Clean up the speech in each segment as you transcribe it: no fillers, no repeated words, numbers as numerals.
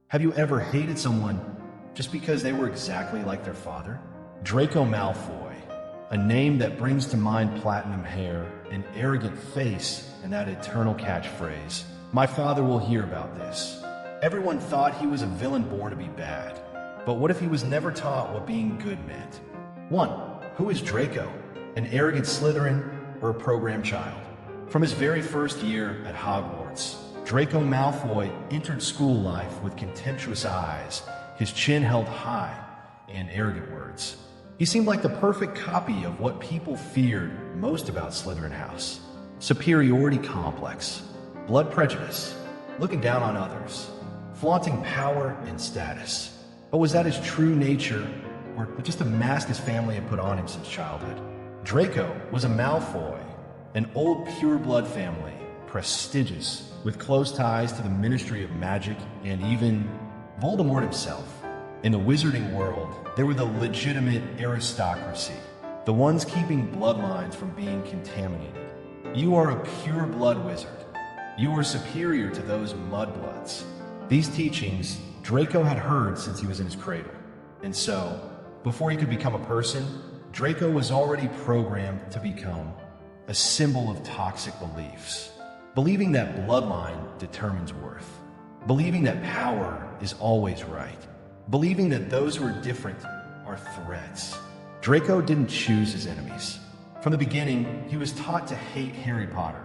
Have you ever hated someone just because they were exactly like their father? Draco Malfoy, a name that brings to mind platinum hair, an arrogant face, and that eternal catchphrase, "My father will hear about this." Everyone thought he was a villain born to be bad. But what if he was never taught what being good meant? 1. Who is Draco? An arrogant Slytherin or a programmed child? From his very first year at Hogwarts, Draco Malfoy entered school life with contemptuous eyes, his chin held high, and arrogant words. He seemed like the perfect copy of what people feared most about Slytherin House. Superiority complex, blood prejudice, looking down on others, flaunting power and status. But was that his true nature, or just a mask his family had put on him since childhood? Draco was a Malfoy, an old pure-blood family, prestigious, with close ties to the Ministry of Magic and even Voldemort himself. In the wizarding world, they were the legitimate aristocracy, the ones keeping bloodlines from being contaminated. You are a pure-blood wizard. You are superior to those mudbloods. These teachings Draco had heard since he was in his cradle. And so, before he could become a person, Draco was already programmed to become a symbol of toxic beliefs. Believing that bloodline determines worth. Believing that power is always right. Believing that those who are different are threats. Draco didn't choose his enemies. From the beginning, he was taught to hate Harry Potter.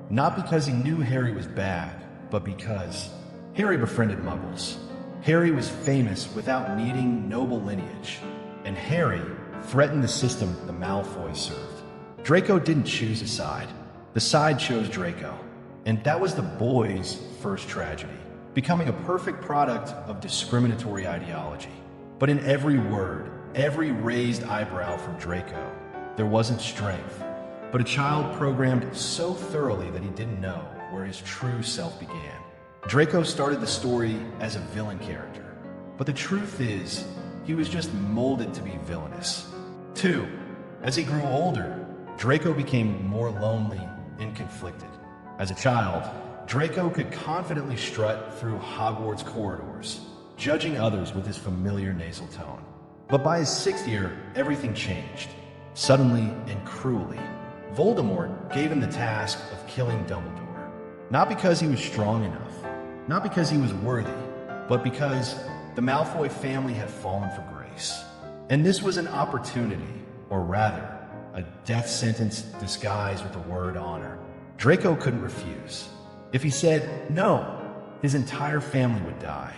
Not because he knew Harry was bad, but because Harry befriended muggles. Harry was famous without needing noble lineage. And Harry threatened the system the Malfoys served. Draco didn't choose a side. The side chose Draco. And that was the boys' first tragedy, becoming a perfect product of discriminatory ideology. But in every word, every raised eyebrow from Draco, there wasn't strength, but a child programmed so thoroughly that he didn't know where his true self began. Draco started the story as a villain character, but the truth is, he was just molded to be villainous. 2. As he grew older, Draco became more lonely and conflicted. As a child, Draco could confidently strut through Hogwarts corridors, judging others with his familiar nasal tone. But by his 6th year, everything changed. Suddenly and cruelly, Voldemort gave him the task of killing Dumbledore. Not because he was strong enough, not because he was worthy, but because the Malfoy family had fallen for grace. And this was an opportunity, or rather, a death sentence disguised with the word honor. Draco couldn't refuse. If he said no, his entire family would die.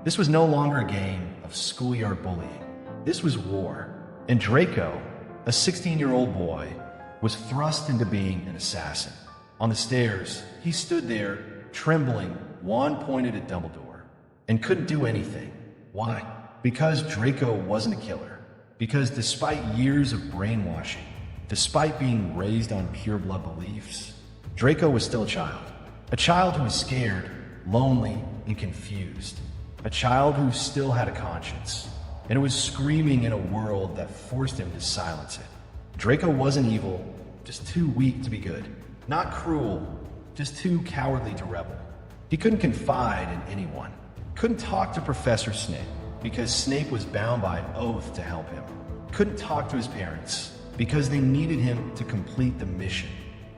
This was no longer a game of schoolyard bullying. This was war. And Draco, a 16-year-old boy, was thrust into being an assassin. On the stairs, he stood there, trembling, wand pointed at Dumbledore, and couldn't do anything. Why? Because Draco wasn't a killer. Because despite years of brainwashing, despite being raised on pure-blood beliefs, Draco was still a child who was scared, lonely, and confused, a child who still had a conscience, and it was screaming in a world that forced him to silence it. Draco wasn't evil, just too weak to be good, not cruel, just too cowardly to rebel. He couldn't confide in anyone, couldn't talk to Professor Snape, because Snape was bound by an oath to help him, couldn't talk to his parents, because they needed him to complete the mission.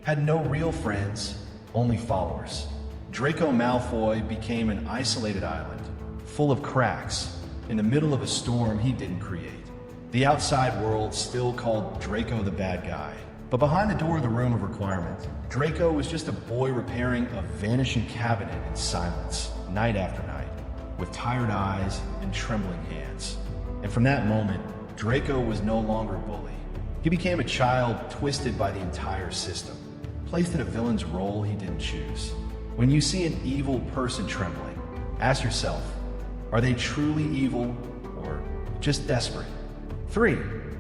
Had no real friends, only followers. Draco Malfoy became an isolated island, full of cracks, in the middle of a storm he didn't create. The outside world still called Draco the bad guy, but behind the door of the room of requirement, Draco was just a boy repairing a vanishing cabinet in silence, night after night, with tired eyes and trembling hands. And from that moment, Draco was no longer a bully. He became a child twisted by the entire system, placed in a villain's role he didn't choose. When you see an evil person trembling, ask yourself, are they truly evil or just desperate? 3.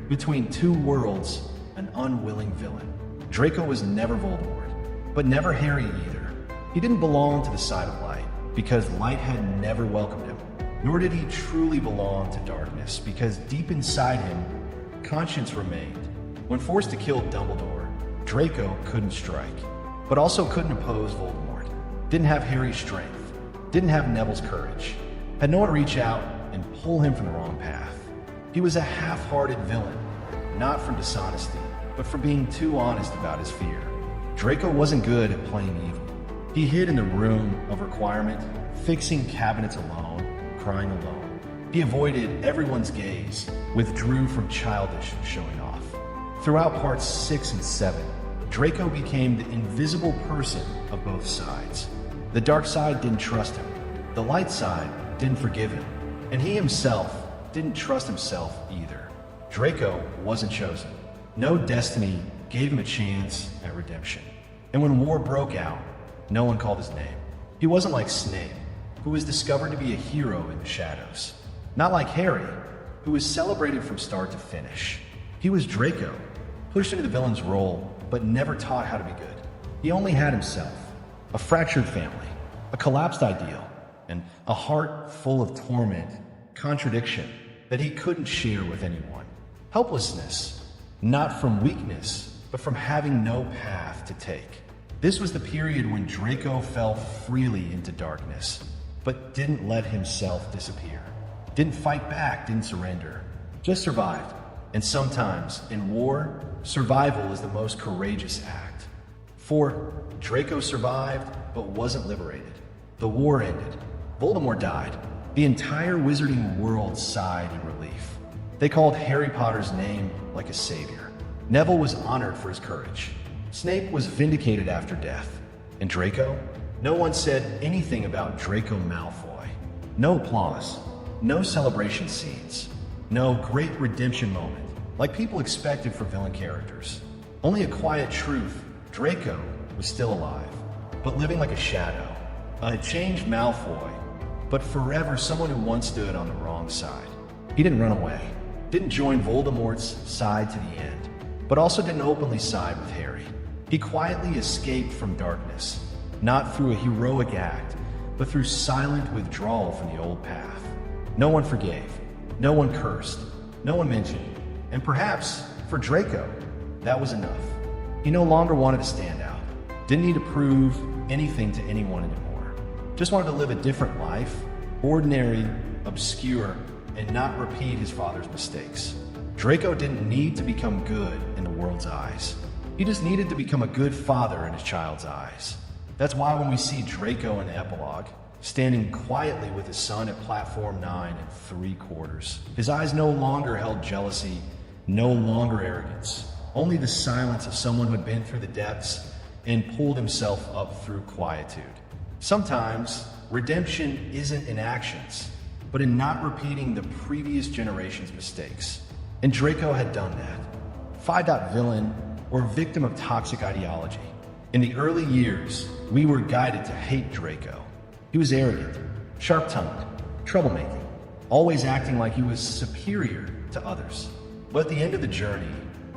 Between two worlds, an unwilling villain. Draco was never Voldemort, but never Harry either. He didn't belong to the side of light, because light had never welcomed him. Nor did he truly belong to darkness, because deep inside him, conscience remained. When forced to kill Dumbledore, Draco couldn't strike, but also couldn't oppose Voldemort. Didn't have Harry's strength, didn't have Neville's courage. had no one reach out and pull him from the wrong path. He was a half-hearted villain, not from dishonesty, but for being too honest about his fear. Draco wasn't good at playing evil. He hid in the room of requirement, fixing cabinets alone, crying alone. He avoided everyone's gaze, withdrew from childish showing off. Throughout parts 6 and 7, Draco became the invisible person of both sides. The dark side didn't trust him. The light side didn't forgive him. And he himself didn't trust himself either. Draco wasn't chosen. No destiny gave him a chance at redemption. And when war broke out, no one called his name. He wasn't like Snape, who was discovered to be a hero in the shadows. Not like Harry, who was celebrated from start to finish. He was Draco, pushed into the villain's role, but never taught how to be good. He only had himself, a fractured family, a collapsed ideal, and a heart full of torment, contradiction that he couldn't share with anyone. Helplessness, not from weakness, but from having no path to take. This was the period when Draco fell freely into darkness, but didn't let himself disappear. Didn't fight back, didn't surrender, just survived. And sometimes, in war, survival is the most courageous act. For Draco survived, but wasn't liberated. The war ended. Voldemort died. The entire wizarding world sighed in relief. They called Harry Potter's name like a savior. Neville was honored for his courage. Snape was vindicated after death. And Draco? No one said anything about Draco Malfoy. No applause. No celebration scenes. No great redemption moment, like people expected for villain characters. Only a quiet truth. Draco was still alive, but living like a shadow. A changed Malfoy, but forever someone who once stood on the wrong side. He didn't run away, didn't join Voldemort's side to the end, but also didn't openly side with Harry. He quietly escaped from darkness, not through a heroic act, but through silent withdrawal from the old path. No one forgave, no one cursed, no one mentioned, and perhaps, for Draco, that was enough. He no longer wanted to stand out, didn't need to prove anything to anyone anymore. Just wanted to live a different life, ordinary, obscure, and not repeat his father's mistakes. Draco didn't need to become good in the world's eyes. He just needed to become a good father in his child's eyes. That's why when we see Draco in the epilogue, standing quietly with his son at platform 9 3/4, his eyes no longer held jealousy, no longer arrogance, only the silence of someone who had been through the depths and pulled himself up through quietude. Sometimes, redemption isn't in actions, but in not repeating the previous generation's mistakes. And Draco had done that. Villain or victim of toxic ideology. In the early years, we were guided to hate Draco. He was arrogant, sharp-tongued, troublemaking, always acting like he was superior to others. But at the end of the journey,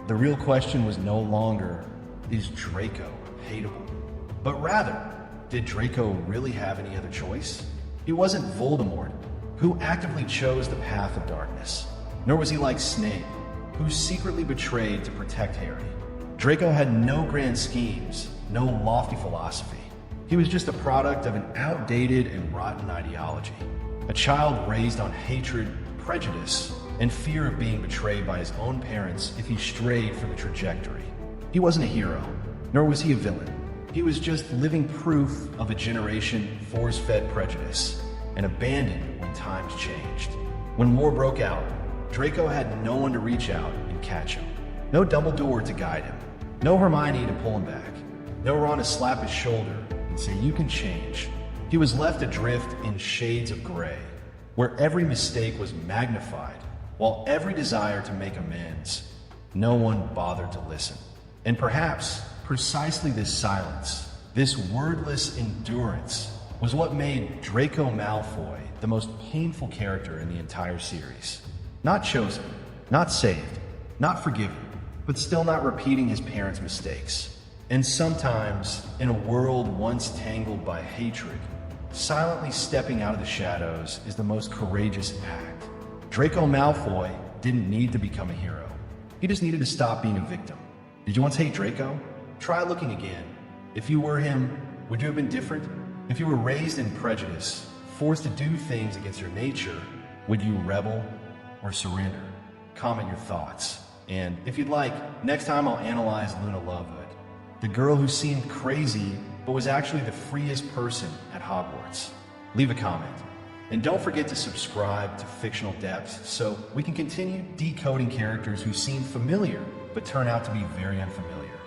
the real question was no longer, is Draco hateable? But rather, did Draco really have any other choice? He wasn't Voldemort, who actively chose the path of darkness. Nor was he like Snape, who secretly betrayed to protect Harry. Draco had no grand schemes, no lofty philosophy. He was just a product of an outdated and rotten ideology. A child raised on hatred, prejudice, and fear of being betrayed by his own parents if he strayed from the trajectory. He wasn't a hero, nor was he a villain. He was just living proof of a generation force-fed prejudice and abandoned when times changed. When war broke out, Draco had no one to reach out and catch him. No Dumbledore to guide him. No Hermione to pull him back. No Ron to slap his shoulder and say, "You can change." He was left adrift in shades of gray, where every mistake was magnified, while every desire to make amends, no one bothered to listen. And perhaps precisely this silence, this wordless endurance, was what made Draco Malfoy the most painful character in the entire series. Not chosen, not saved, not forgiven, but still not repeating his parents' mistakes. And sometimes, in a world once tangled by hatred, silently stepping out of the shadows is the most courageous act. Draco Malfoy didn't need to become a hero. He just needed to stop being a victim. Did you once hate Draco? Try looking again. If you were him, would you have been different? If you were raised in prejudice, forced to do things against your nature, would you rebel or surrender? Comment your thoughts. And if you'd like, next time I'll analyze Luna Lovegood, the girl who seemed crazy but was actually the freest person at Hogwarts. Leave a comment. And don't forget to subscribe to Fictional Depths so we can continue decoding characters who seem familiar but turn out to be very unfamiliar.